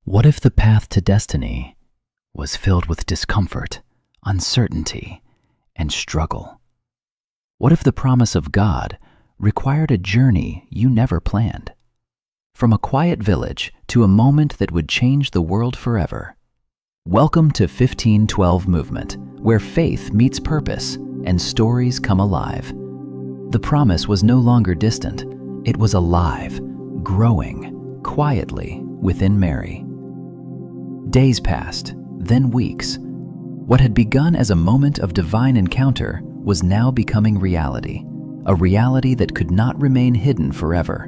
What if the path to destiny was filled with discomfort, uncertainty, and struggle? What if the promise of God required a journey you never planned? From a quiet village to a moment that would change the world forever. Welcome to 1512 Movement, where faith meets purpose and stories come alive. The promise was no longer distant. It was alive, growing quietly within Mary. Days passed, then weeks. What had begun as a moment of divine encounter was now becoming reality, a reality that could not remain hidden forever.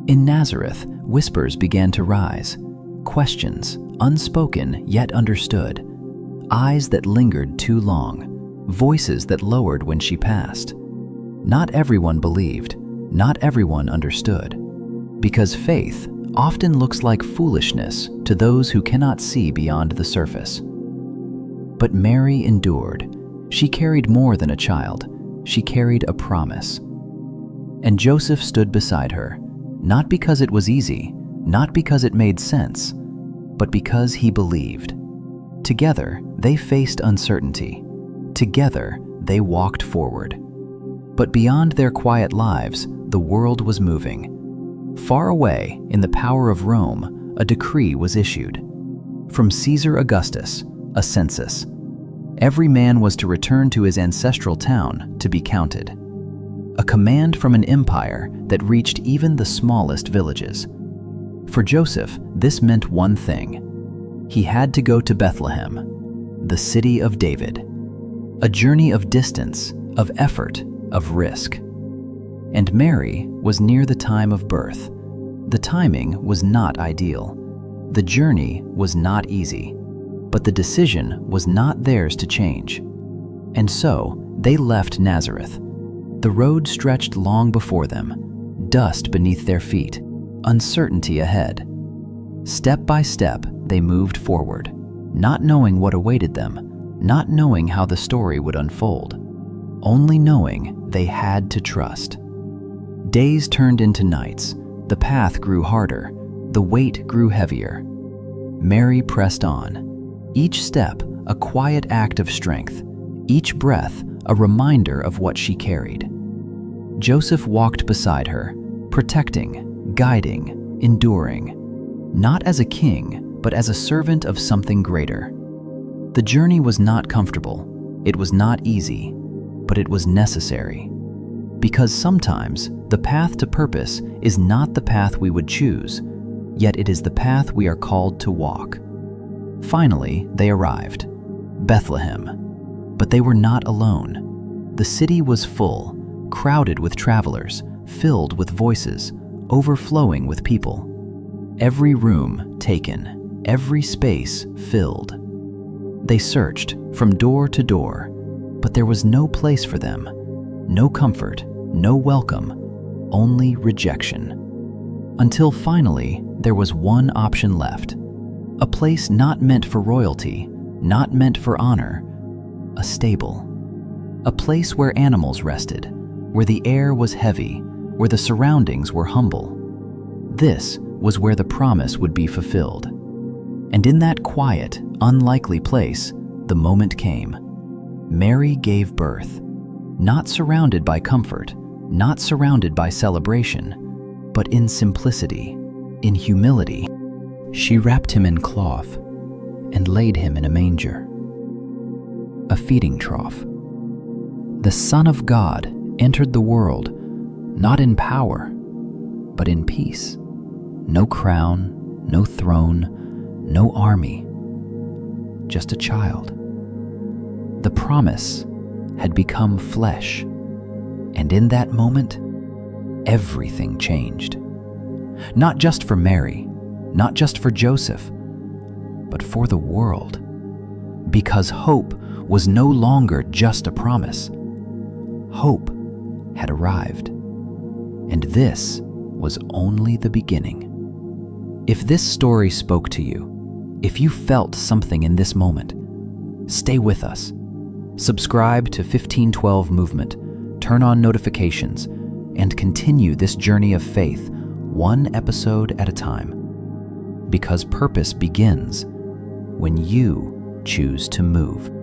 In Nazareth, whispers began to rise, questions unspoken yet understood, eyes that lingered too long, voices that lowered when she passed. Not everyone believed, not everyone understood, because faith often looks like foolishness to those who cannot see beyond the surface. But Mary endured. She carried more than a child. She carried a promise. And Joseph stood beside her, not because it was easy, not because it made sense, but because he believed. Together, they faced uncertainty. Together, they walked forward. But beyond their quiet lives, the world was moving. Far away, in the power of Rome, a decree was issued. From Caesar Augustus, a census. Every man was to return to his ancestral town to be counted. A command from an empire that reached even the smallest villages. For Joseph, this meant one thing. He had to go to Bethlehem, the city of David. A journey of distance, of effort, of risk. And Mary was near the time of birth. The timing was not ideal. The journey was not easy, but the decision was not theirs to change. And so they left Nazareth. The road stretched long before them, dust beneath their feet, uncertainty ahead. Step by step, they moved forward, not knowing what awaited them, not knowing how the story would unfold, only knowing they had to trust. Days turned into nights. The path grew harder. The weight grew heavier. Mary pressed on. Each step, a quiet act of strength. Each breath, a reminder of what she carried. Joseph walked beside her, protecting, guiding, enduring. Not as a king, but as a servant of something greater. The journey was not comfortable. It was not easy, but it was necessary. Because sometimes the path to purpose is not the path we would choose, yet it is the path we are called to walk. Finally, they arrived, Bethlehem. But they were not alone. The city was full, crowded with travelers, filled with voices, overflowing with people. Every room taken, every space filled. They searched from door to door, but there was no place for them, no comfort, no welcome, only rejection. Until finally, there was one option left. A place not meant for royalty, not meant for honor. A stable. A place where animals rested, where the air was heavy, where the surroundings were humble. This was where the promise would be fulfilled. And in that quiet, unlikely place, the moment came. Mary gave birth, not surrounded by comfort, not surrounded by celebration, but in simplicity, in humility. She wrapped him in cloth and laid him in a manger, a feeding trough. The Son of God entered the world, not in power, but in peace. No crown, no throne, no army, just a child. The promise had become flesh. And in that moment, everything changed. Not just for Mary, not just for Joseph, but for the world. Because hope was no longer just a promise. Hope had arrived. And this was only the beginning. If this story spoke to you, if you felt something in this moment, stay with us. Subscribe to 1512 Movement. Turn on notifications, and continue this journey of faith, one episode at a time. because purpose begins when you choose to move.